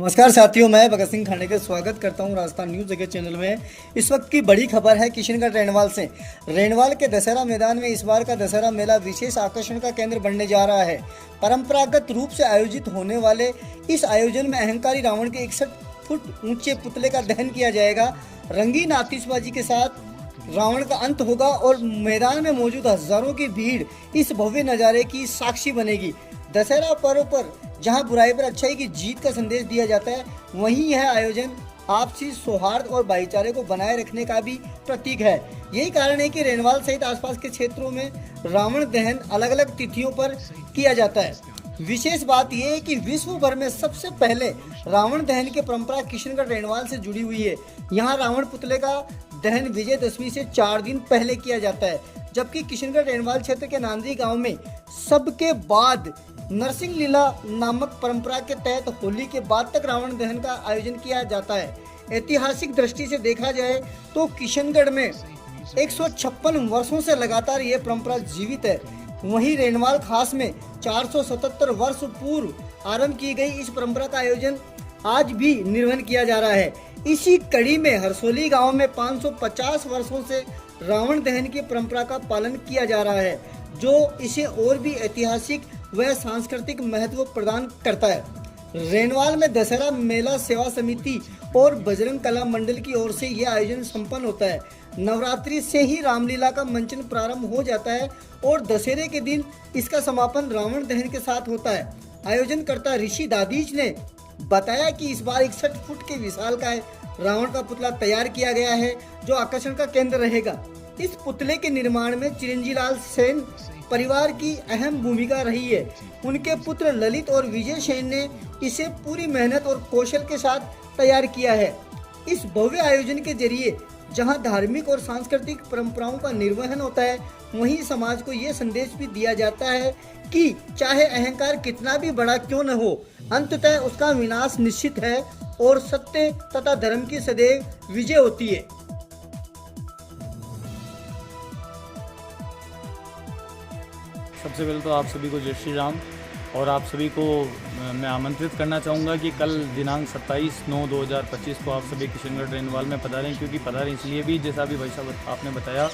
नमस्कार साथियों, मैं भगत सिंह खांडेकर स्वागत करता हूं राजस्थान न्यूज़ जगत चैनल में। इस वक्त की बड़ी खबर है किशनगढ़ रेणवाल से। रेणवाल के दशहरा मैदान में इस बार का दशहरा मेला विशेष आकर्षण का केंद्र बनने जा रहा है। परंपरागत रूप से आयोजित होने वाले इस आयोजन में अहंकारी रावण के 61 फुट ऊंचे पुतले का दहन किया जाएगा। रंगीन आतिशबाजी के साथ रावण का अंत होगा और मैदान में मौजूद हजारों की भीड़ इस भव्य नज़ारे की साक्षी बनेगी। दशहरा पर्व पर जहां बुराई पर अच्छाई की जीत का संदेश दिया जाता है, वहीं यह आयोजन आपसी सौहार्द और भाईचारे को बनाए रखने का भी प्रतीक है। यही कारण है कि रेणवाल सहित आसपास के क्षेत्रों में रावण दहन अलग अलग तिथियों पर किया जाता है। विशेष बात यह है कि विश्व भर में सबसे पहले रावण दहन की परंपरा किशनगढ़ रेणवाल से जुड़ी हुई है। यहाँ रावण पुतले का दहन विजयदशमी से 4 दिन पहले किया जाता है, जबकि किशनगढ़ रेणवाल क्षेत्र के नांदरी गांव में सबके बाद नरसिंह लीला नामक परंपरा के तहत होली के बाद तक रावण दहन का आयोजन किया जाता है। ऐतिहासिक दृष्टि से देखा जाए तो किशनगढ़ में 156 वर्षों से लगातार ये परंपरा जीवित है। वहीं रेणवाल खास में 477 वर्ष पूर्व आरंभ की गई इस परंपरा का आयोजन आज भी निर्वहन किया जा रहा है। इसी कड़ी में हरसोली गांव में 550 वर्षों से रावण दहन की परंपरा का पालन किया जा रहा है, जो इसे और भी ऐतिहासिक व सांस्कृतिक महत्व प्रदान करता है। रेणवाल में दशहरा मेला सेवा समिति और बजरंग कला मंडल की ओर से यह आयोजन संपन्न होता है। नवरात्रि से ही रामलीला का मंचन प्रारंभ हो जाता है और दशहरे के दिन इसका समापन रावण दहन के साथ होता है। आयोजनकर्ता ऋषि दादीज ने बताया कि इस बार 61 फुट के विशालकाय रावण का पुतला तैयार किया गया है, जो आकर्षण का केंद्र रहेगा। इस पुतले के निर्माण में चिरंजी लाल सेन परिवार की अहम भूमिका रही है। उनके पुत्र ललित और विजय सेन ने इसे पूरी मेहनत और कौशल के साथ तैयार किया है। इस भव्य आयोजन के जरिए जहां धार्मिक और सांस्कृतिक परंपराओं का निर्वहन होता है, वहीं समाज को ये संदेश भी दिया जाता है कि चाहे अहंकार कितना भी बड़ा क्यों न हो, अंततः उसका विनाश निश्चित है और सत्य तथा धर्म की सदैव विजय होती है। सबसे पहले तो आप सभी को जय श्री राम। और आप सभी को मैं आमंत्रित करना चाहूँगा कि कल दिनांक 27/9/2025 को आप सभी किशनगढ़ रेणवाल में पधारें। क्योंकि पधारें इसलिए भी, जैसा अभी भाई साहब आपने बताया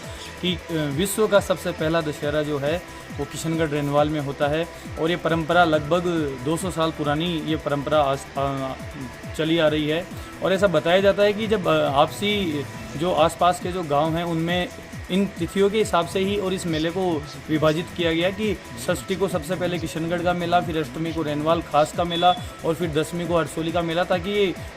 कि विश्व का सबसे पहला दशहरा जो है वो किशनगढ़ रेणवाल में होता है। और ये परंपरा लगभग 200 साल पुरानी ये परंपरा चली आ रही है। और ऐसा बताया जाता है कि जब आपसी जो आसपास के जो गांव हैं उनमें इन तिथियों के हिसाब से ही और इस मेले को विभाजित किया गया कि षष्ठी को सबसे पहले किशनगढ़ का मेला, फिर अष्टमी को रेणवाल खास का मेला और फिर दसवीं को हरसोली का मेला, ताकि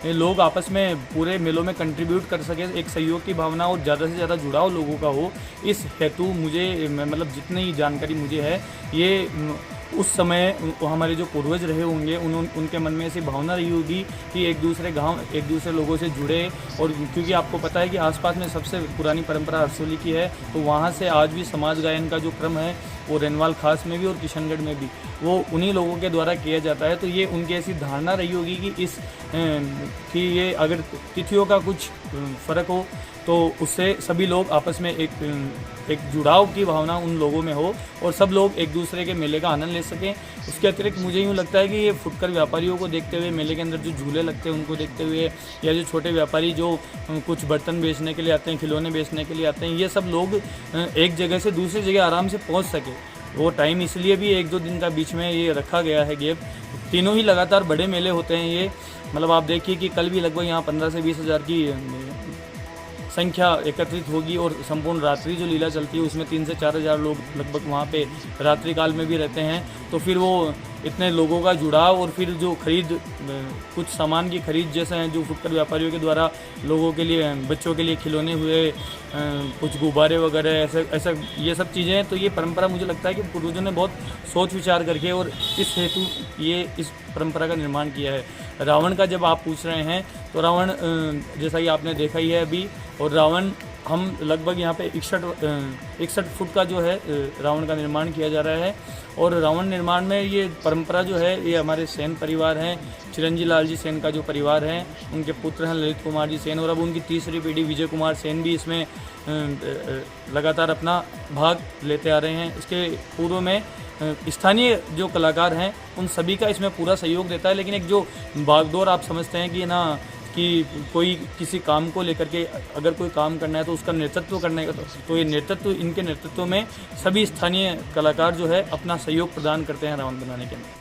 ये लोग आपस में पूरे मेलों में कंट्रीब्यूट कर सके, एक सहयोग की भावना और ज़्यादा से ज़्यादा जुड़ाव लोगों का हो। इस हेतु मुझे मतलब जितनी जानकारी मुझे है, ये उस समय हमारे जो पूर्वज रहे होंगे उनके मन में ऐसी भावना रही होगी कि एक दूसरे गांव, एक दूसरे लोगों से जुड़े। और क्योंकि आपको पता है कि आसपास में सबसे पुरानी परंपरा हरसोली की है, तो वहाँ से आज भी समाज गायन का जो क्रम है वो रेणवाल खास में भी और किशनगढ़ में भी वो उन्हीं लोगों के द्वारा किया जाता है। तो ये उनकी ऐसी धारणा रही होगी कि ये अगर तिथियों का कुछ फ़र्क हो तो उससे सभी लोग आपस में एक जुड़ाव की भावना उन लोगों में हो और सब लोग एक दूसरे के मेले का आनंद ले सकें। उसके अतिरिक्त मुझे यूँ लगता है कि ये फुटकर व्यापारियों को देखते हुए, मेले के अंदर जो झूले लगते हैं उनको देखते हुए, या जो छोटे व्यापारी जो कुछ बर्तन बेचने के लिए आते हैं, खिलौने बेचने के लिए आते हैं, ये सब लोग एक जगह से दूसरी जगह आराम से पहुँच सके। वो टाइम इसलिए भी 1-2 दिन का बीच में ये रखा गया है गैप। तीनों ही लगातार बड़े मेले होते हैं ये। मतलब आप देखिए कि कल भी लगभग यहाँ 15 से 20 हज़ार की संख्या एकत्रित होगी और संपूर्ण रात्रि जो लीला चलती है उसमें 3 से 4 हज़ार लोग लगभग वहाँ पे रात्रि काल में भी रहते हैं। तो फिर वो इतने लोगों का जुड़ाव और फिर जो खरीद, कुछ सामान की खरीद जैसे हैं जो फुटकर व्यापारियों के द्वारा लोगों के लिए, बच्चों के लिए खिलौने हुए, कुछ गुब्बारे वगैरह, ऐसा ये सब चीज़ें हैं। तो ये परंपरा मुझे लगता है कि पूर्वजों ने बहुत सोच विचार करके और इस हेतु ये इस परंपरा का निर्माण किया है। रावण का जब आप पूछ रहे हैं तो रावण जैसा कि आपने देखा ही है अभी, और रावण हम लगभग यहाँ पे 61 फुट का जो है रावण का निर्माण किया जा रहा है। और रावण निर्माण में ये परंपरा जो है ये हमारे सेन परिवार हैं, चिरंजी लाल जी सेन का जो परिवार है, उनके पुत्र हैं ललित कुमार जी सेन, और अब उनकी तीसरी पीढ़ी विजय कुमार सेन भी इसमें लगातार अपना भाग लेते आ रहे हैं। इसके पूर्व में स्थानीय जो कलाकार हैं उन सभी का इसमें पूरा सहयोग देता है। लेकिन एक जो भागदौड़ आप समझते हैं कि ना कि कोई किसी काम को लेकर के अगर कोई काम करना है तो उसका नेतृत्व करने का तो ये नेतृत्व इनके नेतृत्व में सभी स्थानीय कलाकार जो है अपना सहयोग प्रदान करते हैं रावण बनाने के अंदर।